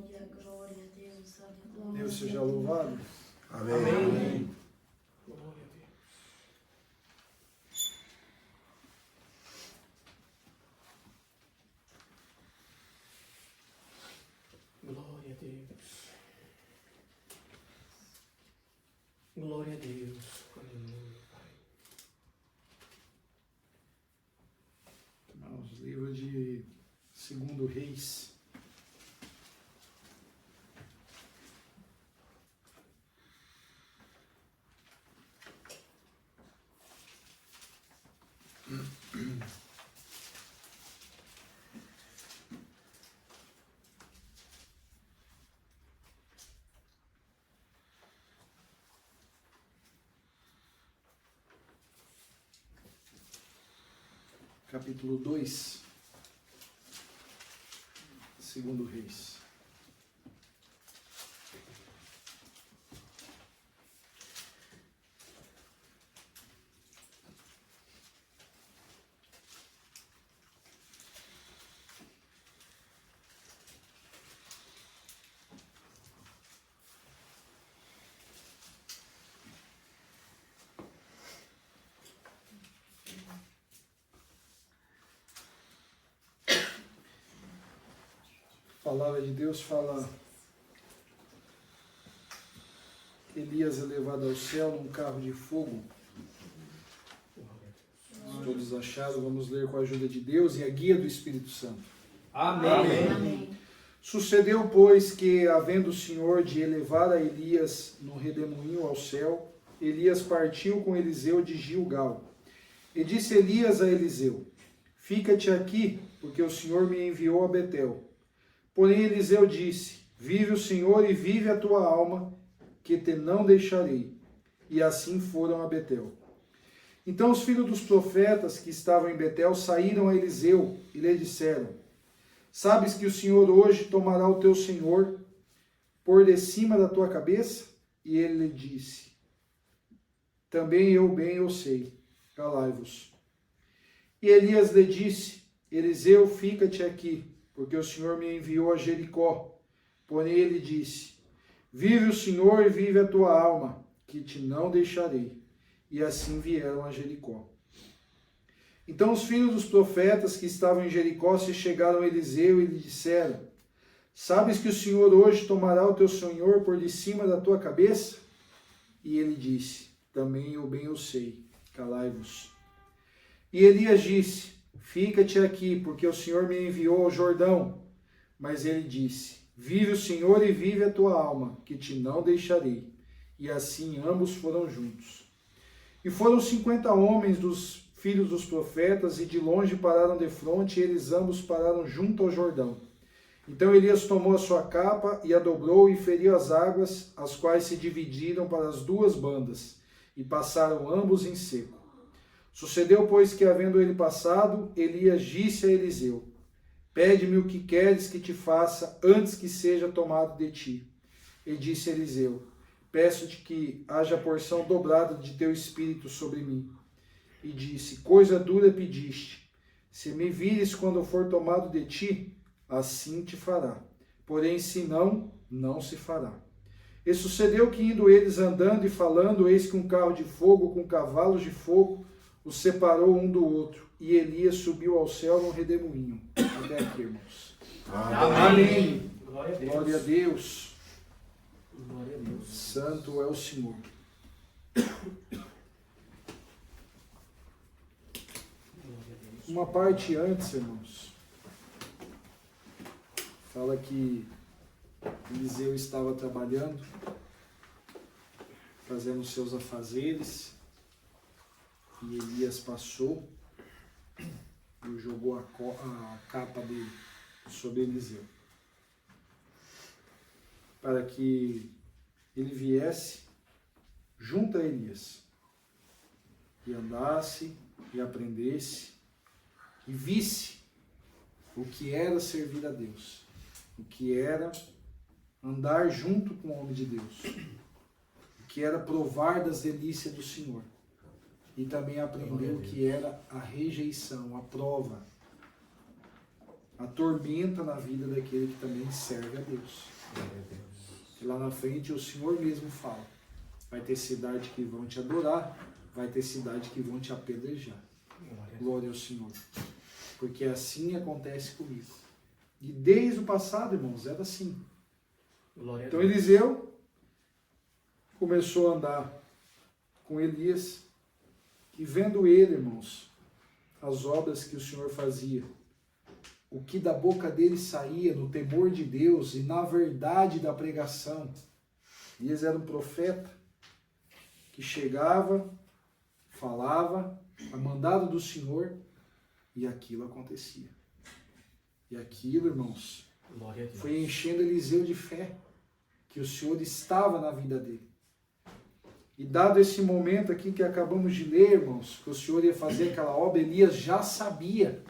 glória a Deus, aleluia. Deus seja louvado. Amém. Amém. Glória a Deus. Glória a Deus. Glória a Deus. Aleluia, Pai. Irmãos, livro de 2 Reis. Capítulo 2, 2 Reis. A palavra de Deus fala que Elias é levado ao céu num carro de fogo. Todos acharam, vamos ler com a ajuda de Deus e a guia do Espírito Santo. Amém. Amém. Sucedeu, pois, que, havendo o Senhor de elevar a Elias no redemoinho ao céu, Elias partiu com Eliseu de Gilgal. E disse Elias a Eliseu: fica-te aqui, porque o Senhor me enviou a Betel. Porém Eliseu disse: vive o Senhor e vive a tua alma, que te não deixarei. E assim foram a Betel. Então os filhos dos profetas que estavam em Betel saíram a Eliseu e lhe disseram: sabes que o Senhor hoje tomará o teu senhor por de cima da tua cabeça? E ele lhe disse: também eu bem eu sei, calai-vos. E Elias lhe disse: Eliseu, fica-te aqui, porque o Senhor me enviou a Jericó. Porém ele disse: vive o Senhor e vive a tua alma, que te não deixarei. E assim vieram a Jericó. Então os filhos dos profetas que estavam em Jericó se chegaram a Eliseu e lhe disseram: sabes que o Senhor hoje tomará o teu senhor por de cima da tua cabeça? E ele disse: também eu bem o sei, calai-vos. E Elias disse: fica-te aqui, porque o Senhor me enviou ao Jordão. Mas ele disse: vive o Senhor e vive a tua alma, que te não deixarei. E assim ambos foram juntos. E foram 50 homens dos filhos dos profetas, e de longe pararam defronte, e eles ambos pararam junto ao Jordão. Então Elias tomou a sua capa e a dobrou e feriu as águas, as quais se dividiram para as duas bandas, e passaram ambos em seco. Sucedeu, pois, que, havendo ele passado, Elias disse a Eliseu: pede-me o que queres que te faça antes que seja tomado de ti. E disse Eliseu: peço-te que haja porção dobrada de teu espírito sobre mim. E disse: coisa dura pediste. Se me vires quando for tomado de ti, assim te fará. Porém, se não, não se fará. E sucedeu que, indo eles andando e falando, eis que um carro de fogo com cavalos de fogo os separou um do outro, e Elias subiu ao céu num redemoinho. Até aqui, irmãos. Amém. Glória a Deus. Glória a Deus. Glória a Deus. Santo é o Senhor. Glória a Deus. Uma parte antes, irmãos, fala que Eliseu estava trabalhando, fazendo seus afazeres, e Elias passou e jogou a capa dele sobre Eliseu, para que ele viesse junto a Elias e andasse e aprendesse e visse o que era servir a Deus, o que era andar junto com o homem de Deus, o que era provar das delícias do Senhor. E também aprendeu o que era a rejeição, a prova a tormenta na vida daquele que também serve a Deus. Glória a Deus. E lá na frente o Senhor mesmo fala, vai ter cidade que vão te adorar, vai ter cidade que vão te apedrejar. Glória a Deus. Glória ao Senhor. Porque assim acontece comigo. E desde o passado, irmãos, era assim. Glória a Então Deus. Eliseu começou a andar com Elias e vendo ele, irmãos, as obras que o Senhor fazia, o que da boca dele saía no temor de Deus e na verdade da pregação. Elias era um profeta que chegava, falava, a mandado do Senhor, e aquilo acontecia. E aquilo, irmãos, Glória a Deus. foi enchendo Eliseu de fé, que o Senhor estava na vida dele. E dado esse momento aqui que acabamos de ler, irmãos, que o Senhor ia fazer aquela obra, Elias já sabia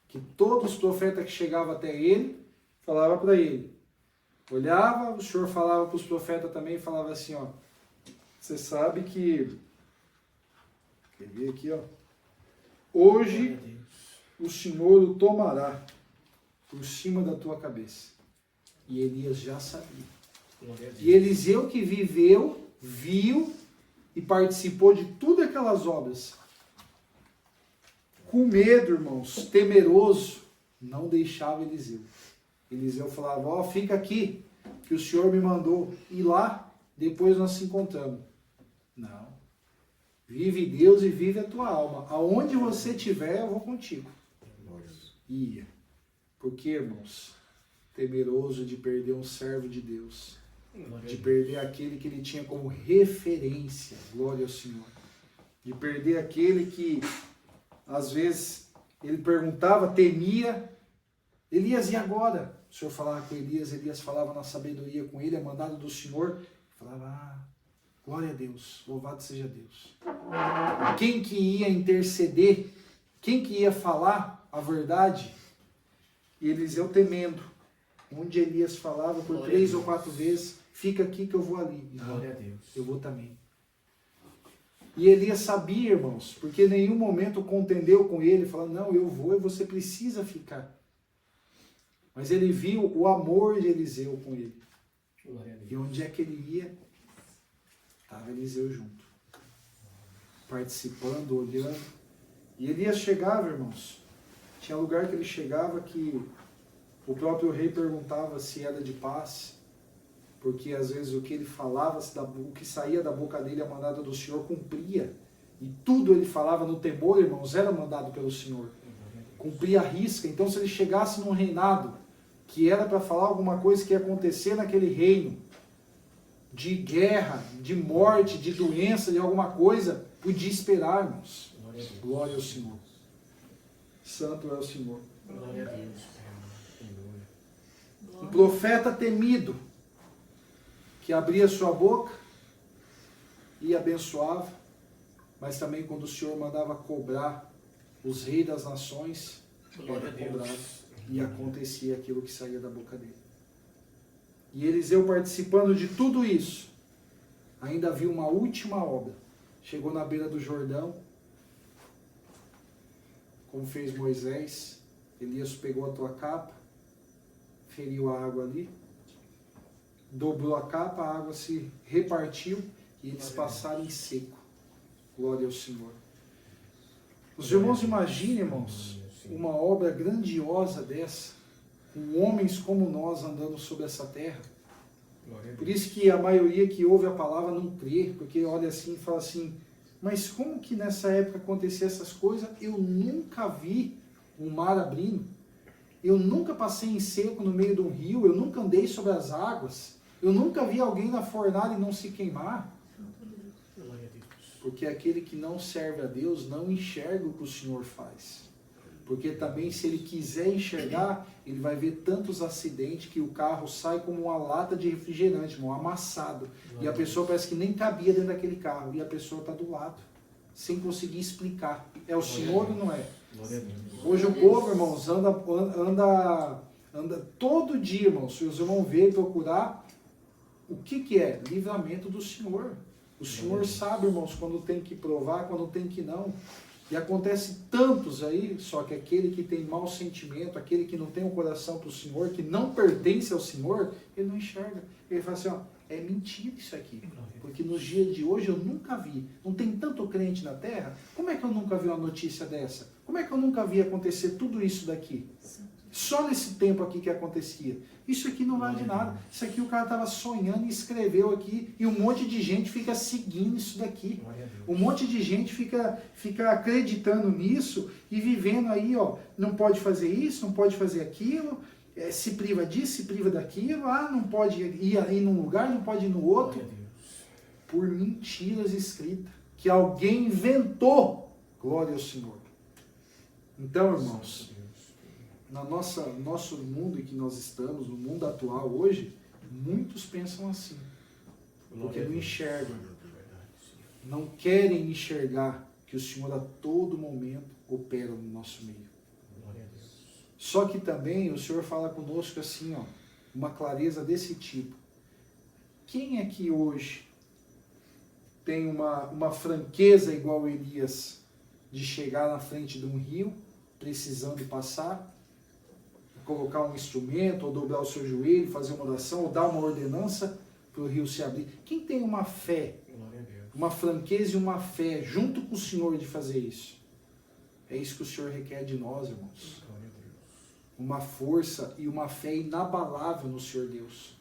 que todos os profetas que chegavam até ele, falavam para ele. Olhava, o Senhor falava para os profetas também, falava assim, ó, você sabe que, quer ver aqui, ó, hoje Glória a Deus. o Senhor o tomará por cima da tua cabeça. E Elias já sabia. Glória a Deus. E Eliseu que viveu, viu e participou de todas aquelas obras. Com medo, irmãos, temeroso, não deixava Eliseu. Eliseu falava, ó, fica aqui, que o Senhor me mandou ir lá, depois nós se encontramos. Não. Vive Deus e vive a tua alma. Aonde você estiver, eu vou contigo. Glória a Deus. Ia. Porque, irmãos, temeroso de perder um servo de Deus, Glória a de Deus. perder aquele que ele tinha como referência, glória ao Senhor, de perder aquele que, às vezes, ele perguntava, temia, Elias, e agora? O Senhor falava com Elias, Elias falava na sabedoria com ele, a mandado do Senhor, falava, glória a Deus, louvado seja Deus. Quem que ia interceder? Quem que ia falar a verdade? E Eliseu temendo, onde Elias falava por Glória 3 a ou 4 vezes, fica aqui que eu vou ali. Não, Glória a Deus. eu vou também. E Elias sabia, irmãos, porque em nenhum momento contendeu com ele, falando, não, eu vou e você precisa ficar. Mas ele viu o amor de Eliseu com ele. Glória a E Deus. onde é que ele ia? Estava Eliseu junto. Participando, olhando. E Elias chegava, irmãos. Tinha lugar que ele chegava que o próprio rei perguntava se era de paz. Porque às vezes o que ele falava, o que saía da boca dele, a mandada do Senhor cumpria. E tudo ele falava no temor, irmãos, era mandado pelo Senhor. Cumpria a risca. Então se ele chegasse num reinado que era para falar alguma coisa que ia acontecer naquele reino, de guerra, de morte, de doença, de alguma coisa, podia esperar, irmãos. Glória a Deus. Glória ao Senhor. Santo é o Senhor. Glória a Deus. Aleluia. Um profeta temido, que abria sua boca e abençoava, mas também quando o Senhor mandava cobrar os reis das nações, Glória a era cobrado. Deus. E acontecia aquilo que saía da boca dele. E Eliseu, participando de tudo isso, ainda viu uma última obra. Chegou na beira do Jordão, como fez Moisés. Elias pegou a tua capa, feriu a água ali, dobrou a capa, a água se repartiu e eles passaram em seco. Glória ao Senhor. Os irmãos imaginem, irmãos, uma obra grandiosa dessa, com homens como nós andando sobre essa terra. Glória a Por Deus. isso que a maioria que ouve a palavra não crê, porque olha assim e fala assim, mas como que nessa época acontecia essas coisas? Eu nunca vi um mar abrindo, eu nunca passei em seco no meio de um rio, eu nunca andei sobre as águas, eu nunca vi alguém na fornalha e não se queimar. Glória a Deus. Porque aquele que não serve a Deus não enxerga o que o Senhor faz. Porque também se ele quiser enxergar, ele vai ver tantos acidentes que o carro sai como uma lata de refrigerante, irmão, amassado. E a pessoa parece que nem cabia dentro daquele carro. E a pessoa está do lado, sem conseguir explicar. É o Senhor ou não é? Glória a Deus. Hoje o povo, irmãos, anda todo dia, irmãos. Se os irmãos verem procurar, o que é? Livramento do Senhor. O Senhor sabe, irmãos, quando tem que provar, quando tem que não. E acontece tantos aí, só que aquele que tem mau sentimento, aquele que não tem um coração para o Senhor, que não pertence ao Senhor, ele não enxerga. Ele fala assim, ó, é mentira isso aqui. Porque nos dias de hoje eu nunca vi. Não tem tanto crente na terra. Como é que eu nunca vi uma notícia dessa? Como é que eu nunca vi acontecer tudo isso daqui? Só nesse tempo aqui que acontecia. Isso aqui não vale de nada. Isso aqui o cara estava sonhando e escreveu aqui. E um monte de gente fica seguindo isso daqui. Um monte de gente fica acreditando nisso e vivendo aí, ó. Não pode fazer isso, não pode fazer aquilo. Se priva disso, se priva daquilo. Ah, não pode ir aí num lugar, não pode ir no outro. Por mentiras escritas. Que alguém inventou. Glória ao Senhor. Então, irmãos, no nosso mundo em que nós estamos, no mundo atual hoje, muitos pensam assim, porque não enxergam, não querem enxergar que o Senhor a todo momento opera no nosso meio. Só que também o Senhor fala conosco assim, ó, uma clareza desse tipo. Quem é que hoje tem uma franqueza igual Elias de chegar na frente de um rio, precisando passar, colocar um instrumento, ou dobrar o seu joelho, fazer uma oração, ou dar uma ordenança para o rio se abrir? Quem tem uma fé, uma franqueza e uma fé junto com o Senhor de fazer isso? É isso que o Senhor requer de nós, irmãos. Uma força e uma fé inabalável no Senhor Deus.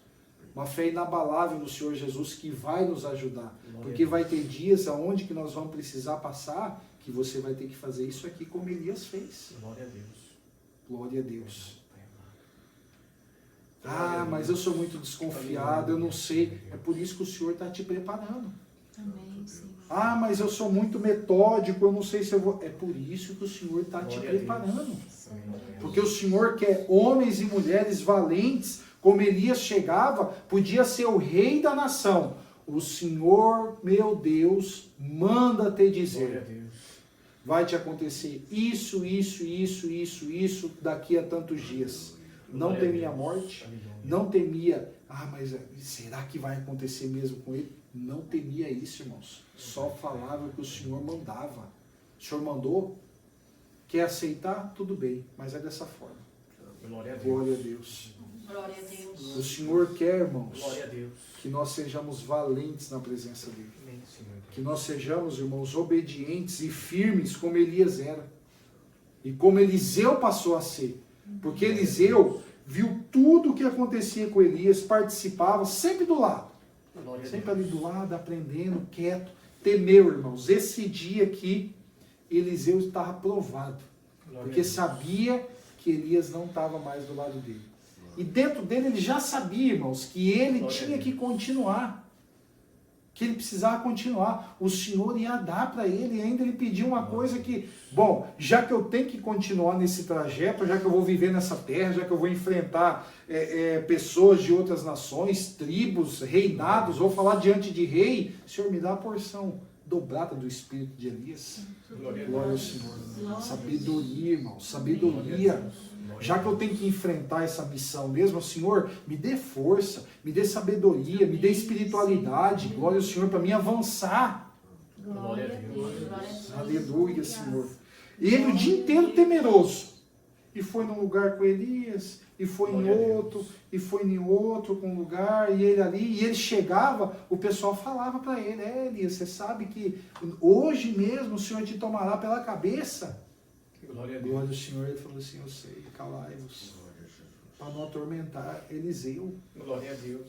Uma fé inabalável no Senhor Jesus que vai nos ajudar. Porque vai ter dias onde que nós vamos precisar passar, que você vai ter que fazer isso aqui como Elias fez. Glória a Deus. Glória a Deus. Ah, mas eu sou muito desconfiado, eu não sei. É por isso que o Senhor está te preparando. Amém, Senhor. Ah, mas eu sou muito metódico, eu não sei se eu vou... É por isso que o Senhor está te preparando. Porque o Senhor quer homens e mulheres valentes, como Elias chegava, podia ser o rei da nação. O Senhor, meu Deus, manda te dizer. Vai te acontecer isso, daqui a tantos dias. Não temia a morte, não temia, mas será que vai acontecer mesmo com ele? Não temia isso, irmãos. Só falava o que o Senhor mandava. O Senhor mandou, quer aceitar? Tudo bem, mas é dessa forma. Glória a Deus. Glória a Deus. Glória a Deus. O Senhor quer, irmãos, Glória a Deus. que nós sejamos valentes na presença dele. Amém, Senhor. Que nós sejamos, irmãos, obedientes e firmes como Elias era. E como Eliseu passou a ser. Porque Eliseu viu tudo o que acontecia com Elias, participava, sempre do lado. Sempre ali do lado, aprendendo, quieto. Temeu, irmãos. Esse dia aqui, Eliseu estava provado. Porque sabia que Elias não estava mais do lado dele. E dentro dele ele já sabia, irmãos, que ele tinha que continuar. Que ele precisava continuar. O Senhor ia dar para ele, e ainda ele pediu uma coisa que, bom, já que eu tenho que continuar nesse trajeto, já que eu vou viver nessa terra, já que eu vou enfrentar pessoas de outras nações, tribos, reinados, vou falar diante de rei, Senhor, me dá a porção dobrada do espírito de Elias. Glória ao Senhor. Sabedoria, irmão, sabedoria. Já que eu tenho que enfrentar essa missão mesmo, Senhor, me dê força, me dê sabedoria, me dê espiritualidade, glória ao Senhor, para mim avançar. Glória a Deus. Aleluia, Senhor. E ele o dia inteiro temeroso. E foi num lugar com Elias, e foi em outro, e foi em outro com um lugar, e ele ali, e ele chegava, o pessoal falava para ele, Elias, você sabe que hoje mesmo o Senhor te tomará pela cabeça. Glória a Deus. Glória ao Senhor, ele falou assim, eu sei, calai-vos, para não atormentar Eliseu. Glória a Deus.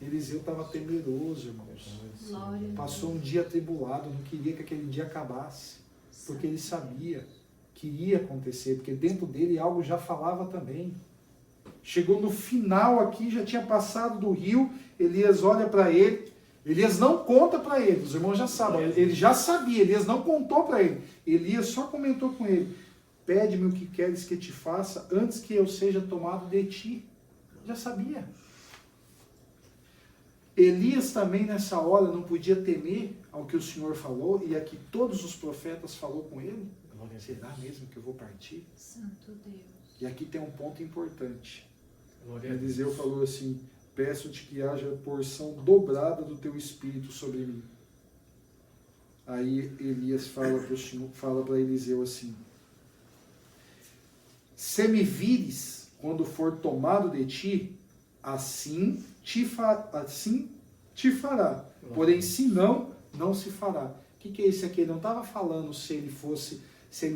Eliseu estava temeroso, irmãos. Glória. Passou um dia atribulado, não queria que aquele dia acabasse, porque ele sabia que ia acontecer, porque dentro dele algo já falava também. Chegou no final aqui, já tinha passado do rio, Elias olha para ele, Elias não conta para ele, os irmãos já sabem, ele já sabia, Elias não contou para ele, Elias só comentou com ele, pede-me o que queres que te faça antes que eu seja tomado de ti. Já sabia. Elias também nessa hora não podia temer ao que o Senhor falou e a que todos os profetas falou com ele. Será mesmo que eu vou partir? Santo Deus. E aqui tem um ponto importante. Glória a Deus. Eliseu falou assim, peço-te que haja porção dobrada do teu espírito sobre mim. Aí Elias fala para Eliseu assim: se me vires quando for tomado de ti, assim te fará. Porém, se não, não se fará. O que é isso aqui? Ele não estava falando se ele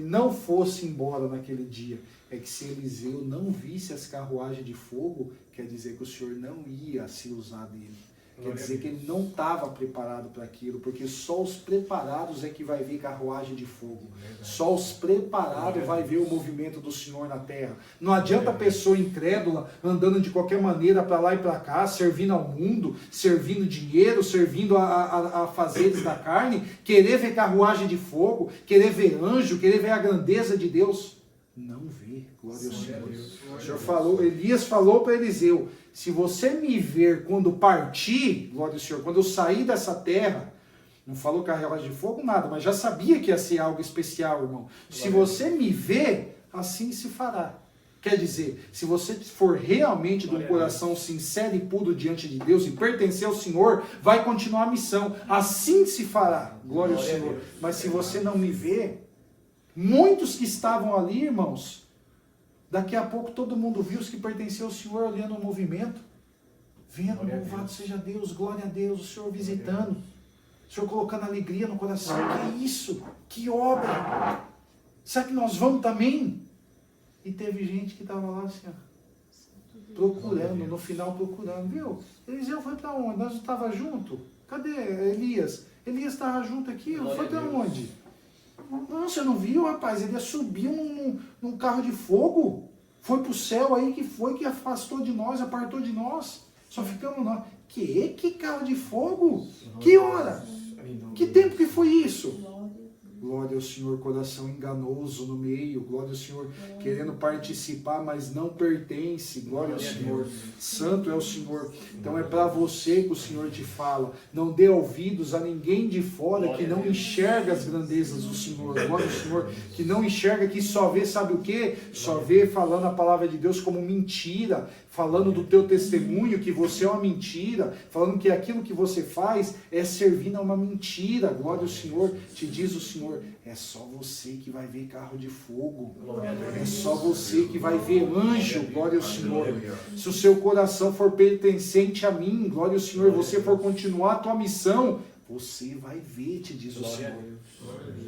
não fosse embora naquele dia. É que se Eliseu não visse as carruagens de fogo, quer dizer que o Senhor não ia se usar dele. Quer dizer que ele não estava preparado para aquilo, porque só os preparados é que vai ver carruagem de fogo. Só os preparados vai ver o movimento do Senhor na terra. Não adianta a pessoa incrédula andando de qualquer maneira para lá e para cá, servindo ao mundo, servindo dinheiro, servindo a fazeres da carne, querer ver carruagem de fogo, querer ver anjo, querer ver a grandeza de Deus. Não vê, glória ao Senhor. O Senhor falou, Elias falou para Eliseu: se você me ver quando partir, glória ao Senhor, quando eu sair dessa terra, não falou carruagem de fogo, nada, mas já sabia que ia ser algo especial, irmão. Se você me ver, assim se fará. Quer dizer, se você for realmente de um coração sincero e puro diante de Deus e pertencer ao Senhor, vai continuar a missão. Assim se fará, glória ao Senhor. Mas se você não me ver, muitos que estavam ali, irmãos, daqui a pouco todo mundo viu os que pertenciam ao Senhor olhando o movimento, vendo, louvado seja Deus, glória a Deus, o Senhor visitando, o Senhor colocando alegria no coração. Que é isso? Que obra! Será que nós vamos também? E teve gente que estava lá assim, ó, procurando, no final procurando, viu? Eliseu foi para onde? Nós não estávamos juntos? Cadê Elias? Elias estava junto aqui, foi para onde? Não, você não viu, rapaz? Ele subiu num carro de fogo. Foi pro céu aí que afastou de nós, apartou de nós. Só ficamos nós. Que carro de fogo? Que hora? Que tempo que foi isso? Glória ao Senhor, coração enganoso no meio. Glória ao Senhor, querendo participar, mas não pertence. Glória ao Senhor. Santo é o Senhor. Então é para você que o Senhor te fala. Não dê ouvidos a ninguém de fora que não enxerga as grandezas do Senhor. Glória ao Senhor, que não enxerga, que só vê, sabe o quê? Só vê falando a palavra de Deus como mentira, falando do teu testemunho que você é uma mentira, falando que aquilo que você faz é servindo a uma mentira. Glória ao Senhor. Te diz o Senhor: é só você que vai ver carro de fogo. É só você que vai ver anjo. Glória ao Senhor. Se o seu coração for pertencente a mim, glória ao Senhor, você for continuar a tua missão, você vai ver, te diz o Senhor.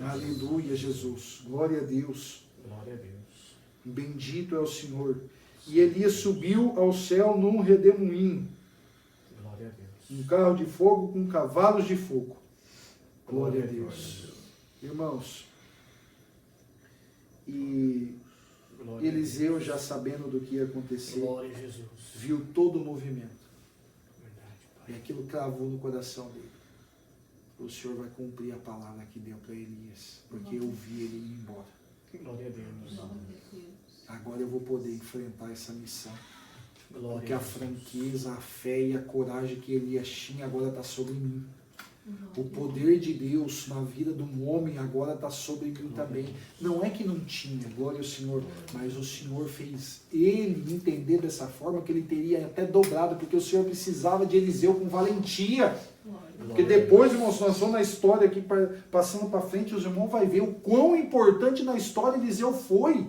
Aleluia, Jesus. Glória a Deus. Bendito é o Senhor. E Elias subiu ao céu num redemoinho, um carro de fogo com cavalos de fogo. Glória a Deus. Irmãos, e Eliseu, já sabendo do que ia acontecer, viu todo o movimento. E aquilo cravou no coração dele. O Senhor vai cumprir a palavra que deu para Elias, porque eu vi ele ir embora. Glória a Deus. Agora eu vou poder enfrentar essa missão. Porque a franqueza, a fé e a coragem que Elias tinha agora está sobre mim. O poder de Deus na vida de um homem agora está sobre mim também. Não é que não tinha, glória ao Senhor, mas o Senhor fez ele entender dessa forma que ele teria até dobrado, porque o Senhor precisava de Eliseu com valentia. Porque depois, irmãos, nós vamos na história aqui, passando para frente, os irmãos vão ver o quão importante na história Eliseu foi.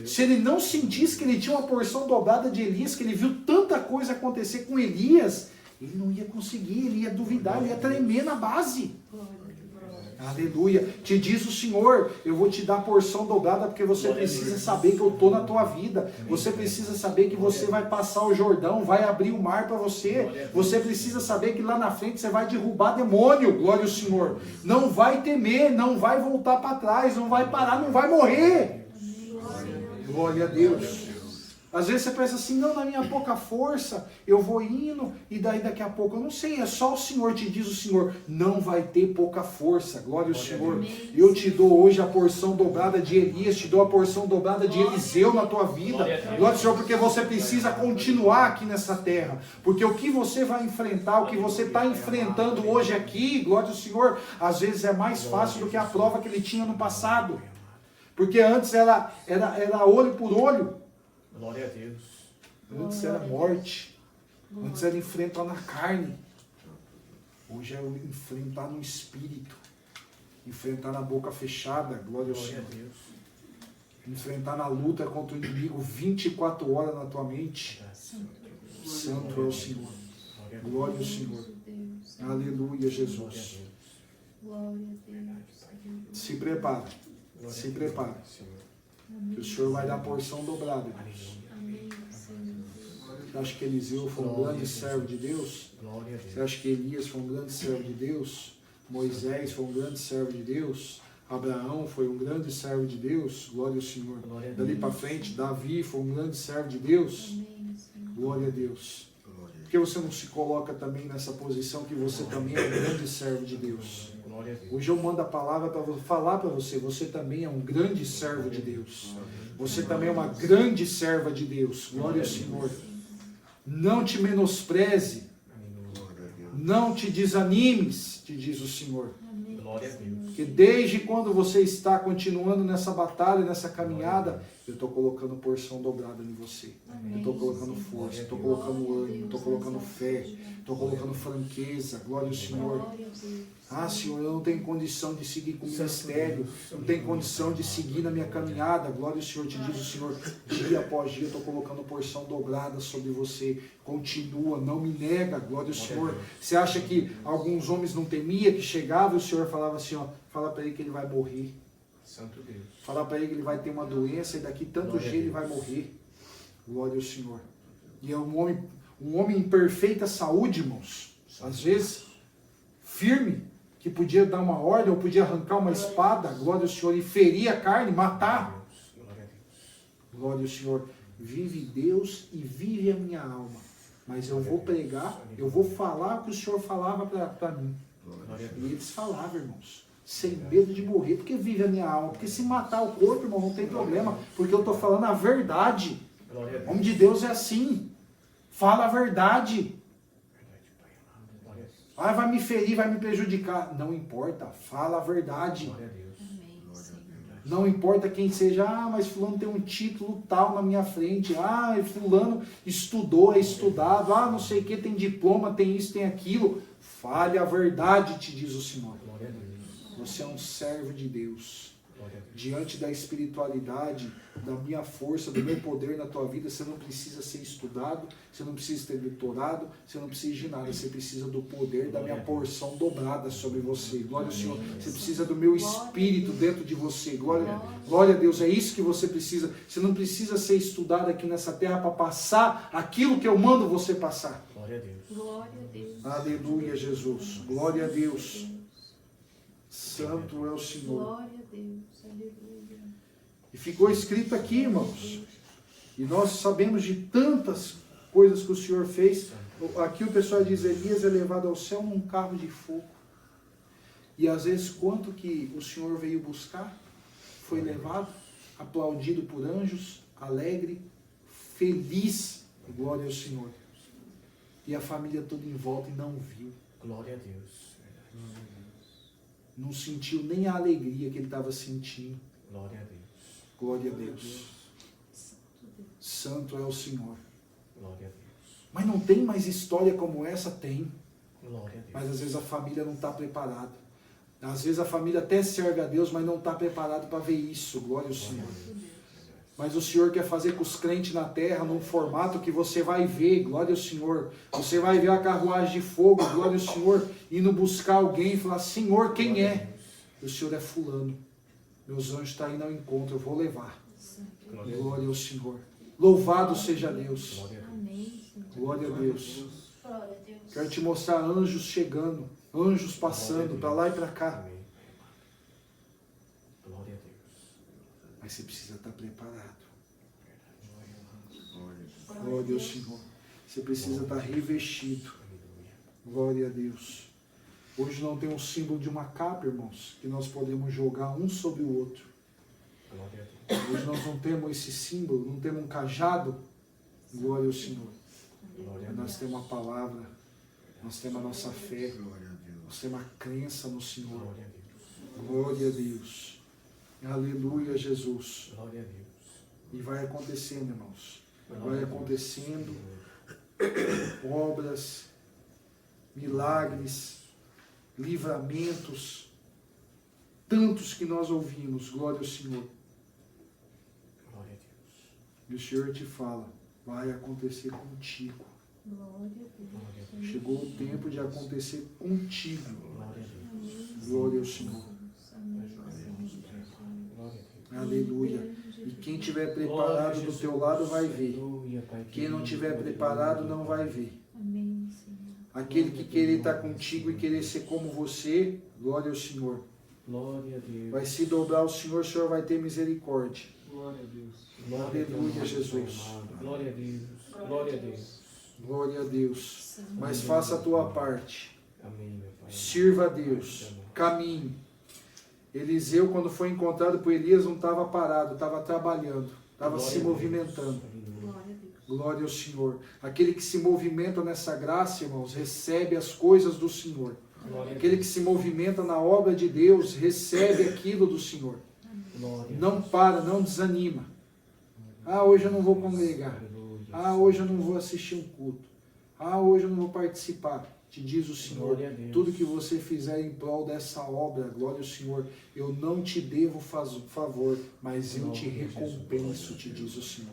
Se ele não sentisse que ele tinha uma porção dobrada de Elias, que ele viu tanta coisa acontecer com Elias, ele não ia conseguir, ele ia duvidar, ele ia tremer na base. Aleluia. Te diz o Senhor: eu vou te dar porção dobrada, porque você precisa saber que eu estou na tua vida. Você precisa saber que você vai passar o Jordão, vai abrir o mar para você. Você precisa saber que lá na frente você vai derrubar demônio. Glória ao Senhor. Não vai temer, não vai voltar para trás, não vai parar, não vai morrer. Glória a Deus. Às vezes você pensa assim: não, na minha pouca força, eu vou indo, e daí daqui a pouco, eu não sei, é só o Senhor, te diz o Senhor, não vai ter pouca força. Glória ao Senhor. Eu te dou hoje a porção dobrada de Elias, te dou a porção dobrada de Eliseu na tua vida. Glória ao Senhor, porque você precisa continuar aqui nessa terra. Porque o que você vai enfrentar, o que você está enfrentando hoje aqui, glória ao Senhor, às vezes é mais fácil do que a prova que ele tinha no passado. Porque antes era olho por olho. Glória a Deus. Antes era morte. Antes era enfrentar na carne. Hoje é enfrentar no espírito. enfrentar na boca fechada, glória ao Glória Senhor. a Deus. Enfrentar na luta contra o inimigo 24 horas na tua mente. Santo é o Senhor. Glória ao Senhor. Aleluia, Jesus. Glória a Deus. Se prepara. Se prepara. Que o Senhor vai dar porção dobrada. Amém, Senhor. Você acha que Eliseu foi um grande servo de Deus? Glória a Você Deus. acha que Elias foi um grande servo de Deus? Moisés foi um grande servo de Deus? Abraão foi um grande servo de Deus? Glória ao Senhor. Glória a Dali Deus. para frente, Davi foi um grande servo de Deus? Amém, Senhor. Glória a Deus. Por que você não se coloca também nessa posição que você também é um grande servo de Deus? Glória a Deus. Hoje eu mando a palavra para falar para você, você também é um grande servo de Deus. Você também é uma grande serva de Deus. Glória ao Senhor. Não te menospreze, não te desanimes, te diz o Senhor. Amém, Glória a Deus. Porque desde quando você está continuando nessa batalha, nessa caminhada, eu estou colocando porção dobrada em você. Eu estou colocando força, estou colocando ânimo, estou colocando fé, estou colocando franqueza. Glória ao Senhor. Glória a Deus. Ah, Senhor, eu não tenho condição de seguir com o ministério, não tenho condição de seguir na minha caminhada. Glória ao Senhor, te diz o Senhor, dia após dia eu estou colocando porção dobrada sobre você. Continua, não me nega, glória ao Senhor. Você acha que alguns homens não temiam, que chegava e o Senhor falava assim, ó, fala para ele que ele vai morrer. Santo Deus. Fala para ele que ele vai ter uma doença e daqui tanto dia ele vai morrer. Glória ao Senhor. E é um homem em perfeita saúde, irmãos. Às vezes, firme, que podia dar uma ordem, ou podia arrancar uma espada, glória ao Senhor, e ferir a carne, matar. Glória a Deus. Glória ao Senhor. Vive Deus e vive a minha alma. Mas eu vou pregar, eu vou falar o que o Senhor falava para mim. Glória a E Deus. eles falavam, irmãos, sem medo de morrer, porque vive a minha alma. Porque se matar o corpo, irmão, não tem problema, porque eu estou falando a verdade. Glória a O Deus. homem de Deus é assim. Fala a verdade. Verdade, Pai amado. Glória a Deus. Ah, vai me ferir, vai me prejudicar. Não importa, fala a verdade. Glória a Deus. Amém, Senhor. Não importa quem seja, ah, mas fulano tem um título tal na minha frente, ah, fulano estudou, é estudado, ah, não sei o que, tem diploma, tem isso, tem aquilo. Fale a verdade, te diz o Senhor. Glória a Deus. Você é um servo de Deus. Glória a Deus. Diante da espiritualidade, da minha força, do meu poder na tua vida, você não precisa ser estudado, você não precisa ter doutorado, você não precisa de nada, você precisa do poder da minha porção dobrada sobre você. Glória ao Senhor. Você precisa do meu espírito dentro de você. Glória a Deus, é isso que você precisa. Você não precisa ser estudado aqui nessa terra para passar aquilo que eu mando você passar. Glória a Deus. Glória a Deus. Aleluia, Jesus. Glória a Deus. Santo é o Senhor. Glória a Deus. Aleluia. E ficou escrito aqui, irmãos. E nós sabemos de tantas coisas que o Senhor fez. Aqui o pessoal diz, Elias é levado ao céu num carro de fogo. E às vezes, quanto que o Senhor veio buscar? Foi levado, aplaudido por anjos, alegre, feliz. Glória ao Senhor. E a família toda em volta e não viu. Glória a Deus. Verdade. Não sentiu nem a alegria que ele estava sentindo. Glória a Deus. Glória a Deus. Santo é o Senhor. Glória a Deus. Mas não tem mais história como essa? Tem. Glória a Deus. Mas às vezes a família não está preparada. Às vezes a família até serve a Deus, mas não está preparada para ver isso. Glória ao Senhor. Mas o Senhor quer fazer com os crentes na terra num formato que você vai ver, glória ao Senhor. Você vai ver a carruagem de fogo, glória ao Senhor, indo buscar alguém e falar, Senhor, quem é? O Senhor é fulano. Meus anjos estão indo ao encontro, eu vou levar. Glória a Glória ao Senhor. Louvado seja Deus. Glória a Deus. Amém, Senhor. Glória a Deus. Glória a Deus. Quero te mostrar anjos chegando, anjos passando para lá e para cá. Amém. Glória a Deus. Mas você precisa estar preparado. Glória Glória ao Senhor. Você precisa estar revestido. Aleluia. Glória a Deus. Hoje não tem um símbolo de uma capa, irmãos, que nós podemos jogar um sobre o outro. Glória a Deus. Hoje nós não temos esse símbolo, não temos um cajado. Glória ao Senhor. Glória a Nós Deus. temos a palavra, nós temos a nossa fé, nós temos a crença no Senhor. Glória a Deus. Glória a Deus. Aleluia, Jesus. Glória a Deus. E vai acontecendo, irmãos. Glória Vai a Deus. acontecendo obras, milagres, livramentos. tantos que nós ouvimos, glória ao Senhor. Glória a Deus. E o Senhor te fala, vai acontecer contigo. Glória a Deus. Chegou o tempo de acontecer contigo. Glória a Deus. Glória ao Senhor. Amém. Glória a Deus. Aleluia. E quem estiver preparado do teu lado vai ver. Quem não estiver preparado não vai ver. Amém, Senhor. Aquele que querer estar contigo e querer ser como você, glória ao Senhor. Glória a Deus. Vai se dobrar ao Senhor, o Senhor vai ter misericórdia. Glória a Deus. Aleluia, Jesus. Glória a Deus. Glória a Deus. Glória a Deus. Mas faça a tua parte. Amém, meu Pai. Sirva a Deus. Caminhe. Eliseu, quando foi encontrado por Elias, não estava parado, estava trabalhando, estava se movimentando. Glória a Deus. Glória ao Senhor. Aquele que se movimenta nessa graça, irmãos, recebe as coisas do Senhor. Aquele que se movimenta na obra de Deus, recebe aquilo do Senhor. Não para, não desanima. Ah, hoje eu não vou congregar. Ah, hoje eu não vou assistir um culto. Ah, hoje eu não vou participar. Te diz o Senhor, tudo que você fizer em prol dessa obra, glória ao Senhor, eu não te devo favor, mas eu te recompenso, te diz o Senhor.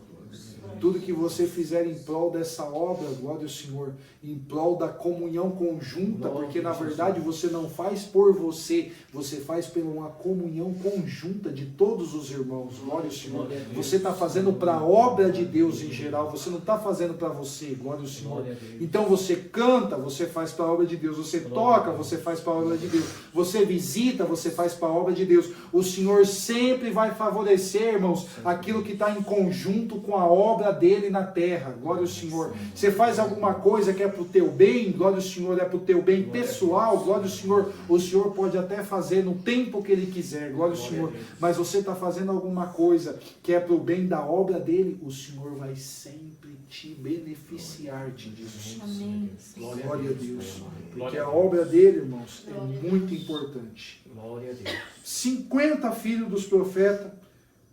Tudo que você fizer em prol dessa obra, glória ao Senhor, em prol da comunhão conjunta, porque na verdade você não faz por você, você faz por uma comunhão conjunta de todos os irmãos, glória ao Senhor. Você está fazendo para a obra de Deus em geral, você não está fazendo para você, glória ao Senhor. Então você canta, você faz para a obra de Deus, você toca, você faz para a obra de Deus, você visita, você faz para a obra de Deus. O Senhor sempre vai favorecer, irmãos, aquilo que está em conjunto com a obra dele na terra, glória ao Senhor. Você faz alguma coisa que é para o teu bem, glória ao Senhor, é para o teu bem pessoal, glória ao Senhor. O Senhor pode até fazer no tempo que ele quiser, glória ao Senhor, mas você está fazendo alguma coisa que é para o bem da obra dele, o Senhor vai sempre te beneficiar, te diz o Senhor. Amém. Glória a Deus, porque a obra dele, irmãos, é muito importante. Glória a Deus. 50 filhos dos profetas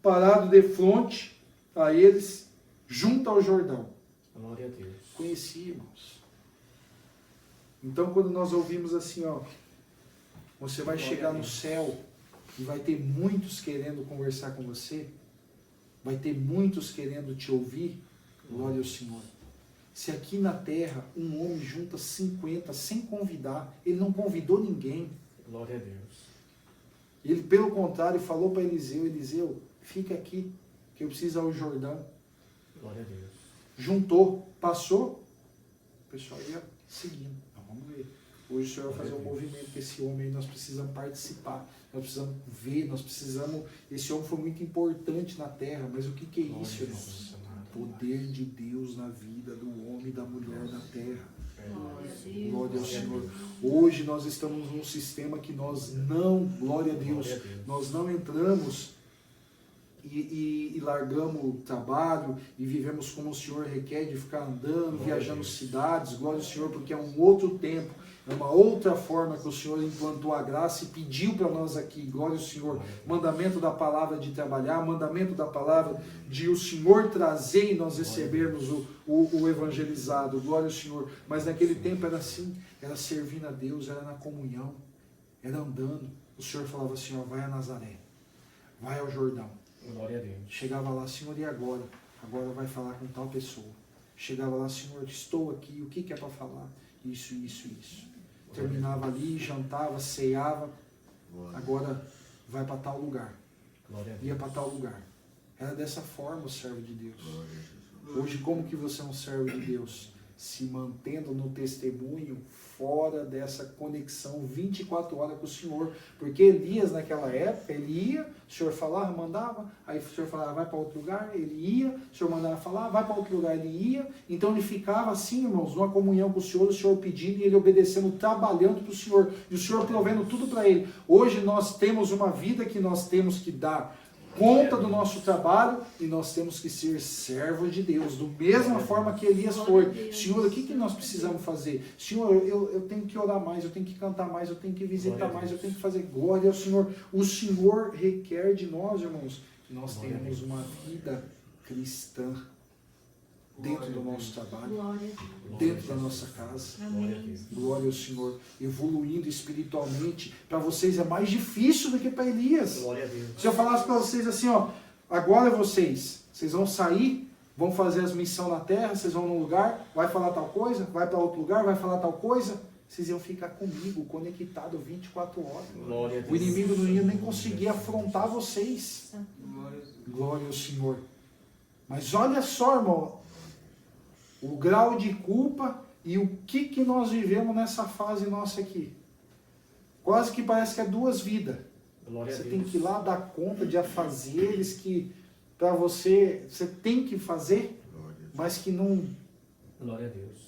parados de frente a eles, junto ao Jordão. Glória a Deus. Conheci, irmãos. Então, quando nós ouvimos assim, ó, você vai chegar no céu e vai ter muitos querendo conversar com você, vai ter muitos querendo te ouvir, glória ao Senhor. Se aqui na terra um homem junta 50 sem convidar, ele não convidou ninguém. Glória a Deus. Ele, pelo contrário, falou para Eliseu, Eliseu, fica aqui, que eu preciso ir ao Jordão. Glória a Deus. Juntou, passou, o pessoal ia seguindo. Então, vamos ver. Hoje o Senhor vai fazer um movimento com esse homem aí, nós precisamos participar, nós precisamos ver, nós precisamos... Esse homem foi muito importante na terra, mas o que é isso, irmãos? Poder de Deus na vida do homem e da mulher na terra. Glória a Deus. Glória ao Senhor. Hoje nós estamos num sistema que nós não, glória a Deus, nós não entramos e largamos o trabalho e vivemos como o Senhor requer, de ficar andando, viajando cidades, glória ao Senhor, porque é um outro tempo, é uma outra forma que o Senhor implantou a graça e pediu para nós aqui, glória ao Senhor, mandamento da palavra de trabalhar, mandamento da palavra de o Senhor trazer e nós recebermos o evangelizado, glória ao Senhor. Mas naquele tempo era assim, era servindo a Deus, era na comunhão, era andando. O Senhor falava assim, ó, vai a Nazaré, vai ao Jordão. Glória a Deus. Chegava lá, Senhor, e agora? Agora vai falar com tal pessoa. Chegava lá, Senhor, estou aqui, o que é para falar? Isso, isso, isso. Terminava ali, jantava, ceava, agora vai para tal lugar. Glória a Deus. Ia para tal lugar. Era dessa forma o servo de Deus. Hoje, como que você é um servo de Deus? Se mantendo no testemunho, fora dessa conexão 24 horas com o Senhor. Porque Elias, naquela época, ele ia, o Senhor falava, mandava, aí o Senhor falava, vai para outro lugar, ele ia, o Senhor mandava falar, vai para outro lugar, ele ia. Então ele ficava assim, irmãos, numa comunhão com o Senhor pedindo e ele obedecendo, trabalhando para o Senhor, e o Senhor provendo tudo para ele. Hoje nós temos uma vida que nós temos que dar conta do nosso trabalho e nós temos que ser servos de Deus, da mesma forma que Elias foi. Senhor, o que nós precisamos fazer? Senhor, eu tenho que orar mais, eu tenho que cantar mais, eu tenho que visitar mais, eu tenho que fazer glória ao Senhor. O Senhor requer de nós, irmãos, que nós tenhamos uma vida cristã. dentro do nosso trabalho, Glória a Deus. dentro da nossa casa. Amém. Glória ao Senhor. Evoluindo espiritualmente. Para vocês é mais difícil do que para Elias. Glória a Deus. Se eu falasse para vocês assim, ó, agora vocês vão sair, vão fazer as missões na terra, vocês vão num lugar, vai falar tal coisa, vai para outro lugar, vai falar tal coisa, vocês iam ficar comigo, conectado 24 horas. Glória a Deus. O inimigo não ia nem conseguir afrontar vocês. Santo. Glória ao Senhor. Mas olha só, irmão, o grau de culpa e o que nós vivemos nessa fase nossa aqui. Quase que parece que é duas vidas. Glória a Você Deus. tem que ir lá dar conta de afazeres que para você tem que fazer, mas que não. Glória a Deus.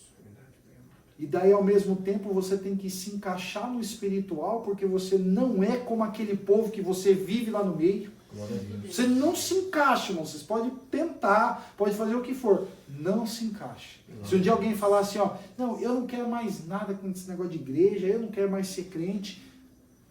E daí ao mesmo tempo você tem que se encaixar no espiritual, porque você não é como aquele povo que você vive lá no meio. Glória a Deus. Você não se encaixa, irmão. Vocês podem tentar, pode fazer o que for. Não se encaixe. Se um dia alguém falar assim, ó, não, eu não quero mais nada com esse negócio de igreja, eu não quero mais ser crente,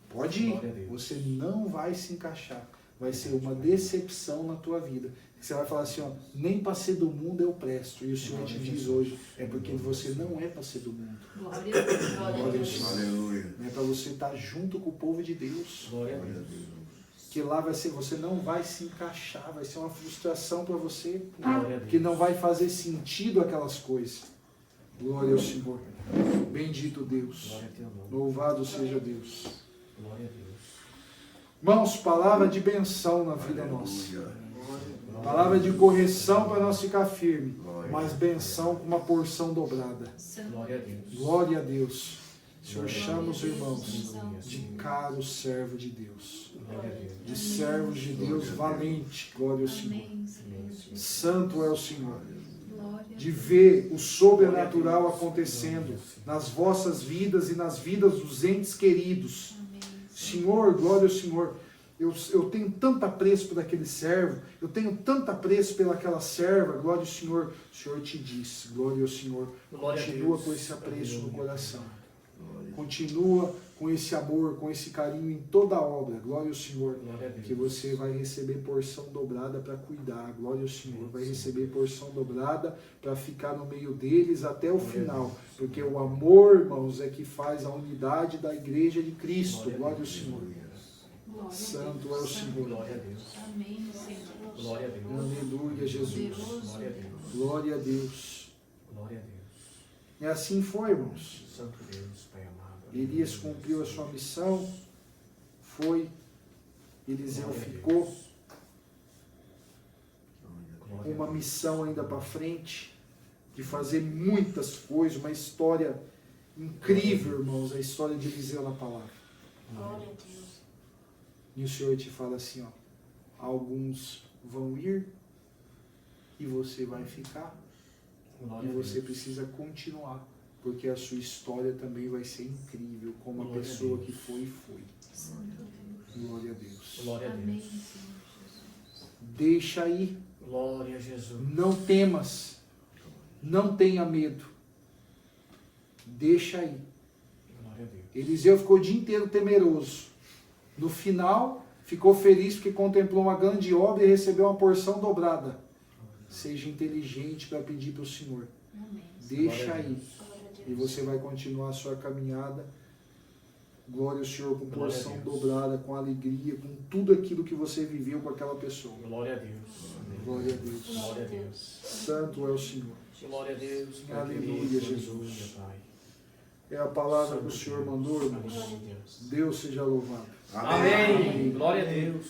pode ir. Glória a Deus. Você não vai se encaixar. Vai ser uma decepção na tua vida. Você vai falar assim, ó, nem para ser do mundo eu presto. E o Senhor te diz hoje, é porque você não é para ser do mundo. Glória a Deus. Glória a Glória ao Deus. Senhor. Aleluia. É para você estar junto com o povo de Deus. Glória a Deus. Que lá vai ser, você não vai se encaixar, vai ser uma frustração para você, Glória a Deus. que não vai fazer sentido aquelas coisas. Glória ao Senhor. Bendito Deus. Glória a teu nome. Louvado seja Deus. Glória a Deus. Irmãos, palavra de benção na vida nossa. Palavra de correção para nós ficar firme, mas benção com uma porção dobrada. Santo. Glória a Deus. Glória a Deus. O Senhor Glória a chama os Deus. irmãos Aleluia, de Senhor. caro servo de Deus, Glória a Deus. de servos de Deus valente. Glória ao Senhor. Amém, Senhor Jesus. Santo é o Senhor. Glória a De Deus. ver o sobrenatural acontecendo nas vossas vidas e nas vidas dos entes queridos. Amém. Senhor, glória ao Senhor. Eu tenho tanto apreço por aquele servo, eu tenho tanto apreço pelaquela serva, glória ao Senhor. O Senhor te disse, glória ao Senhor. Glória a Continua Deus. com esse apreço no Aleluia. coração. Continua com esse amor, com esse carinho em toda a obra. Glória ao Senhor. Glória a Deus. Que você vai receber porção dobrada para cuidar. Glória ao Senhor. Vai receber porção dobrada para ficar no meio deles até o final. Porque o amor, irmãos, é que faz a unidade da igreja de Cristo. Glória ao Senhor. Glória a Santo Deus. é o Senhor. Glória a Deus. Amém, Senhor. Glória a Deus. Aleluia, Jesus. Glória a Deus. Glória a Deus. Glória a Deus. E assim foi, irmãos. Santo Deus, Pai amado. Elias cumpriu a sua missão. Foi. Eliseu Glória a ficou. Deus. Glória Com a uma Deus. missão ainda para frente. De fazer muitas coisas. Uma história incrível, irmãos. A história de Eliseu na palavra. Glória a Deus. E o Senhor te fala assim, ó. Alguns vão ir. E você vai ficar. E Glória a você Deus. precisa continuar, porque a sua história também vai ser incrível, como a Glória a pessoa Deus. que foi e foi. Santo Deus. Glória a Deus. Glória a Amém, Deus. Senhor Jesus. Deixa aí, Glória a Jesus. não temas, não tenha medo. Deixa aí. Glória a Deus. Eliseu ficou o dia inteiro temeroso. No final, ficou feliz porque contemplou uma grande obra e recebeu uma porção dobrada. Seja inteligente para pedir para o Senhor. Amém. Deixa Glória a aí. Deus. Glória a Deus. E você vai continuar a sua caminhada. Glória ao Senhor, com Glória a porção Deus. dobrada, com alegria, com tudo aquilo que você viveu com aquela pessoa. Glória a Deus. Amém. Glória a Deus. Glória a Deus. Santo é o Senhor. Glória a Deus. Pai Aleluia, querido. Jesus. Aleluia, Pai. É a palavra que o Santo Senhor Deus. mandou, irmãos. Aleluia, Deus. Deus seja louvado. Amém. Glória a Deus.